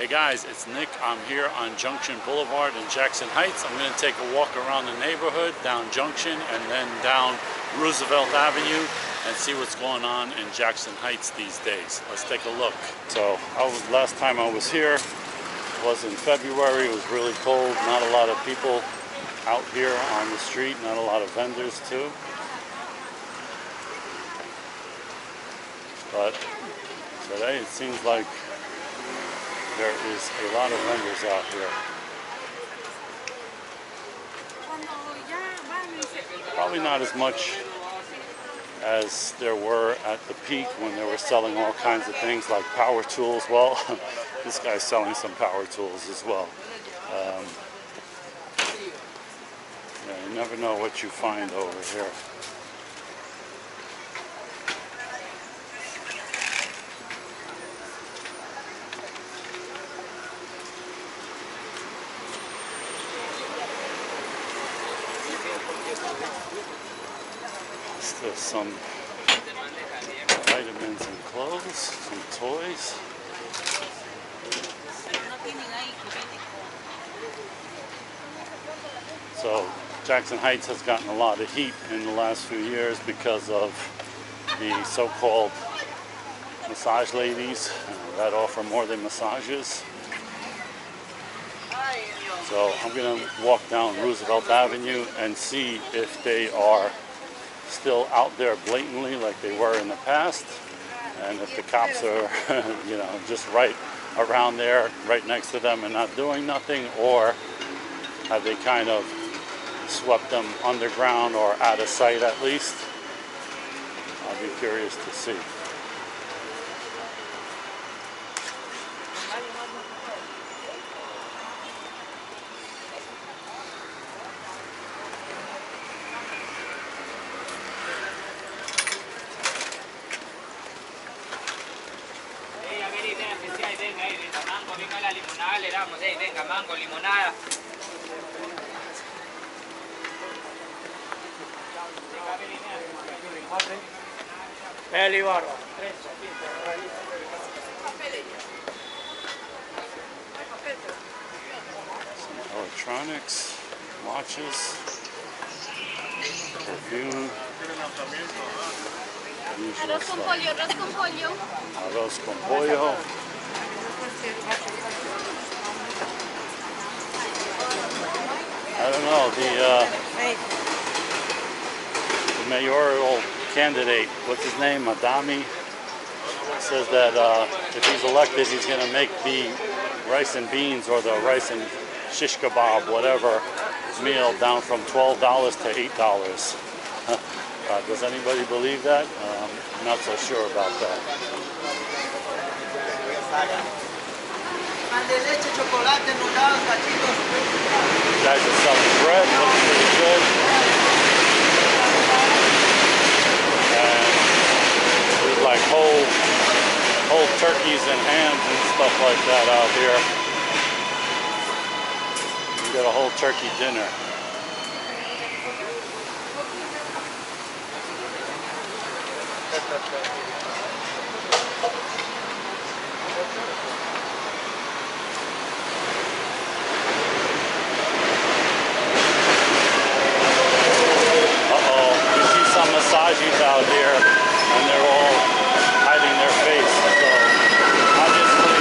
Hey guys, it's Nick. I'm here on Junction Boulevard in Jackson Heights. I'm going to take a walk around the neighborhood, down Junction, and then down Roosevelt Avenue and see what's going on in Jackson Heights these days. Let's take a look. So, last time I was here was in February. It was really cold. Not a lot of people out here on the street. Not a lot of vendors too. But today it seems like there is a lot of vendors out here. Probably not as much as there were at the peak when they were selling all kinds of things like power tools. Well, this guy's selling some power tools as well. Yeah, you never know what you find over here. Still some vitamins and clothes, some toys. So Jackson Heights has gotten a lot of heat in the last few years because of the so-called massage ladies that offer more than massages. So I'm going to walk down Roosevelt Avenue and see if they are still out there blatantly like they were in the past, and if the cops are just right around there, right next to them and not doing nothing, or have they kind of swept them underground or out of sight at least. I'll be curious to see. Some electronics, watches, perfume. Arroz con pollo, arroz con pollo. Arroz con pollo. I don't know, the mayoral candidate, what's his name, Adami, says that if he's elected, he's going to make the rice and beans or the rice and shish kebab, whatever, meal down from $12 to $8. Does anybody believe that? I'm not so sure about that. Guys are selling bread, looks pretty good. And there's like whole turkeys and hams and stuff like that out here. You get a whole turkey dinner. Massages out here, and they're all hiding their face, so obviously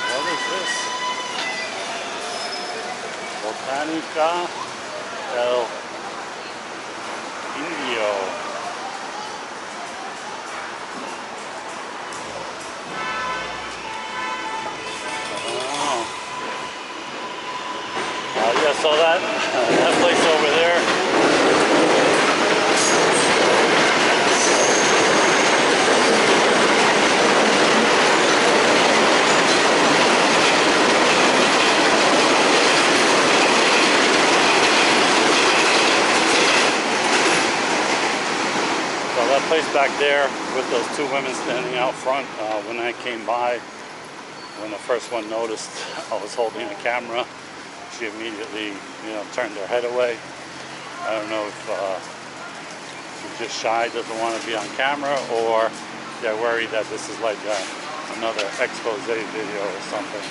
what is this? Botanica El Indio. Yeah, so that place over there. place back there with those two women standing out front when I came by. when the first one noticed I was holding a camera, she immediately, turned her head away. I don't know if she's just shy, doesn't want to be on camera, or they're worried that this is like another expose video or something.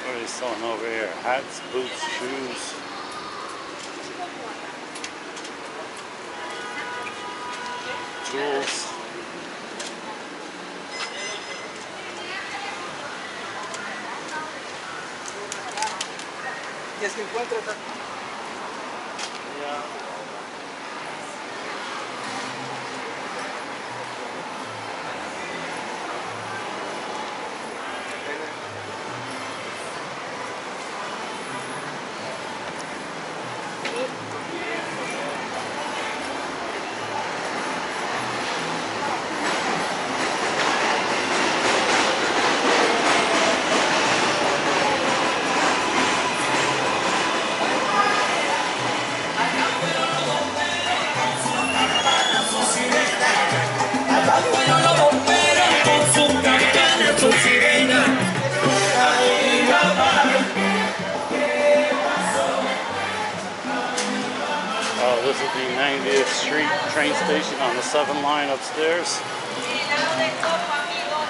What are they selling over here? Hats, boots, shoes. Tools. Y es que encuentra This is the 90th Street train station on the 7 line upstairs. Helado de coco, amigos.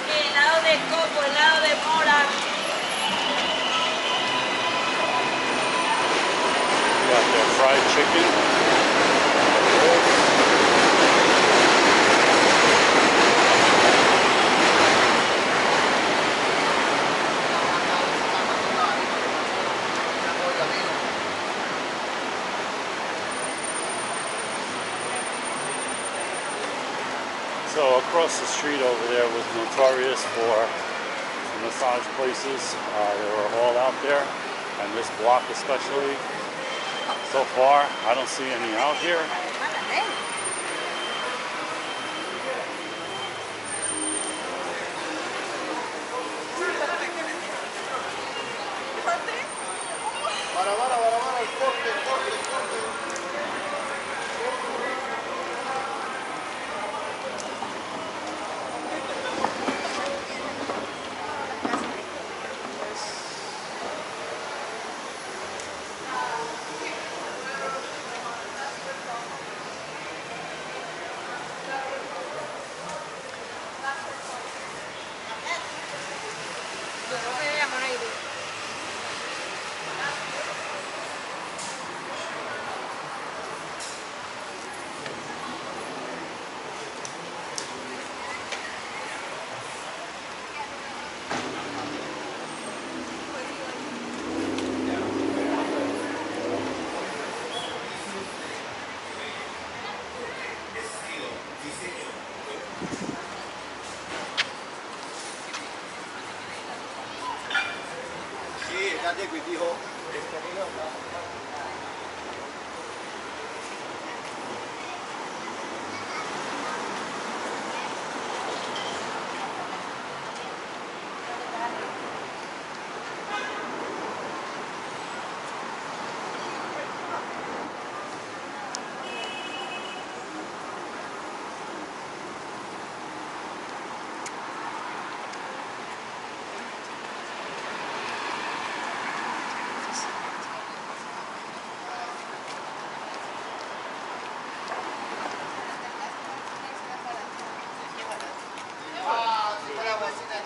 Helado de coco, helado de mora. Got their fried chicken. So across the street over there was notorious for massage places. They were all out there, and this block especially. So far, I don't see any out here.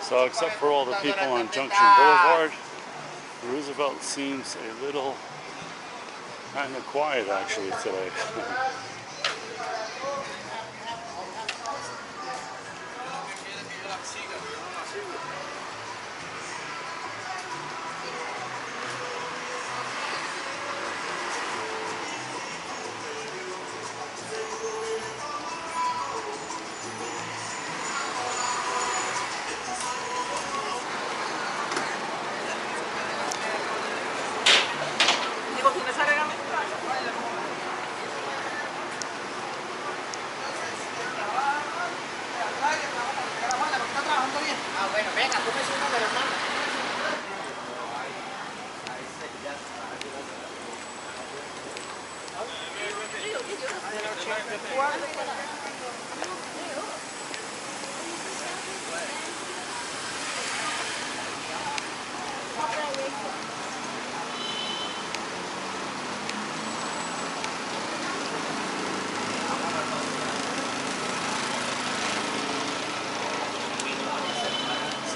So except for all the people on Junction Boulevard, Roosevelt seems a little kind of quiet actually today.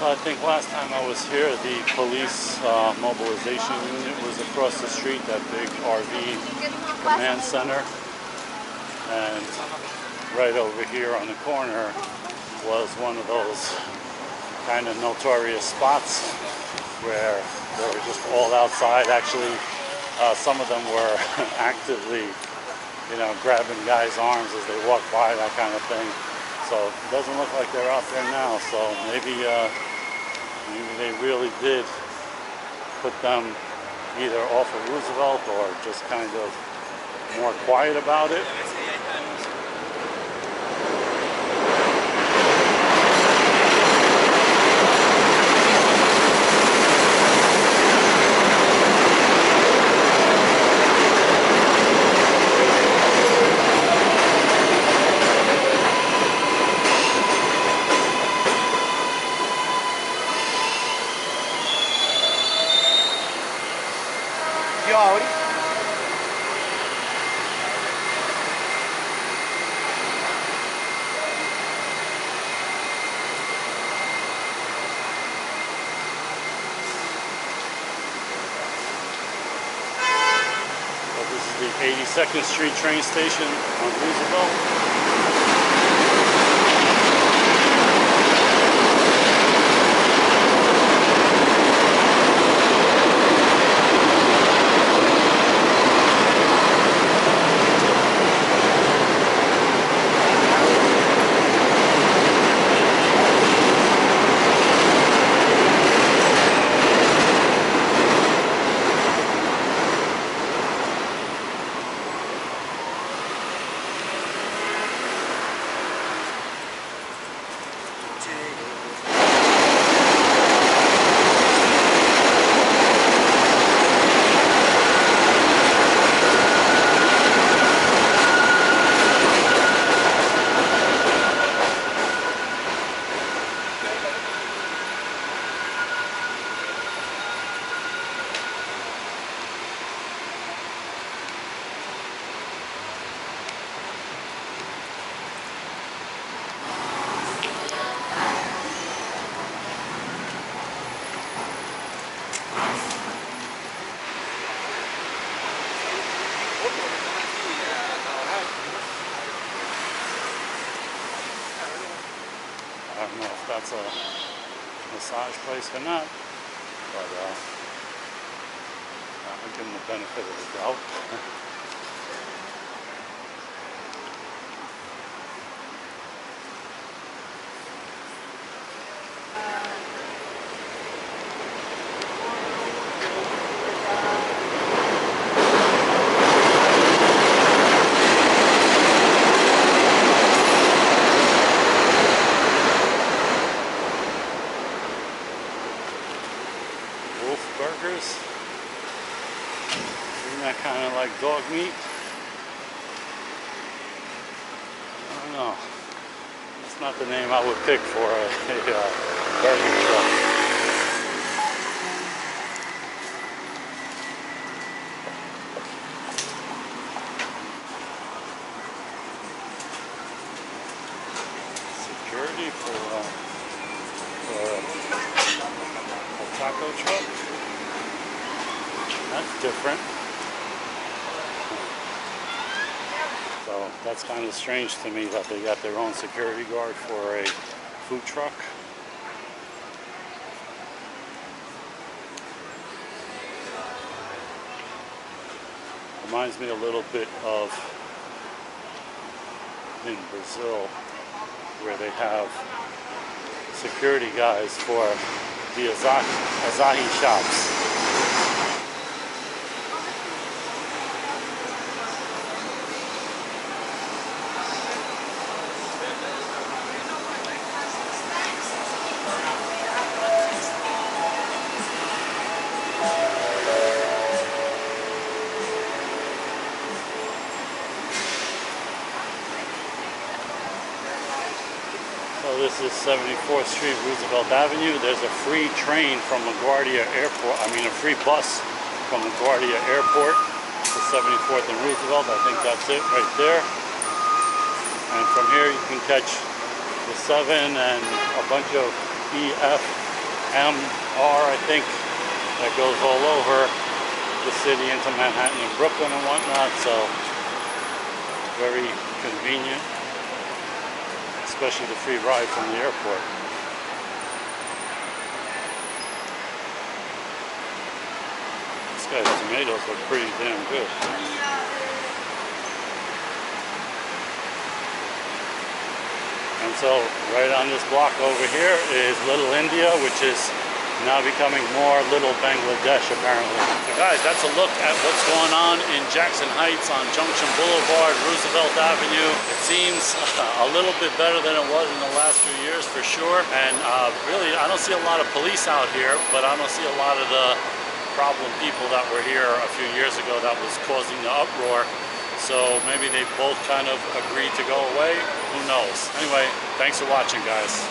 So I think last time I was here, the police mobilization unit was across the street, that big RV command center. And right over here on the corner was one of those kind of notorious spots where they were just all outside. Actually, some of them were actively, grabbing guys' arms as they walked by, that kind of thing. So it doesn't look like they're out there now. So maybe they really did put them either off of Roosevelt or just kind of more quiet about it. The 82nd Street train station on Roosevelt. I don't know if that's a massage place or not, but I'll give them the benefit of the doubt. Burgers. Isn't that kind of like dog meat? I don't know. It's not the name I would pick for a burger truck. Security for taco truck. That's different. So that's kind of strange to me that they got their own security guard for a food truck. Reminds me a little bit of in Brazil, where they have security guys for the azahi shops. So this is 74th Street, Roosevelt Avenue. There's a free train from LaGuardia Airport. I mean, a free bus from LaGuardia Airport to 74th and Roosevelt. I think that's it right there. And from here you can catch the 7 and a bunch of EFMR, I think, that goes all over the city into Manhattan and Brooklyn and whatnot. So very convenient, especially the free ride from the airport. This guy's tomatoes look pretty damn good. And so right on this block over here is Little India, which is now becoming more Little Bangladesh apparently. So guys, that's a look at what's going on in Jackson Heights on Junction Boulevard, Roosevelt Avenue. It seems a little bit better than it was in the last few years for sure. And really, I don't see a lot of police out here, but I don't see a lot of the problem people that were here a few years ago that was causing the uproar. So maybe they both kind of agreed to go away. Who knows? Anyway, thanks for watching, guys.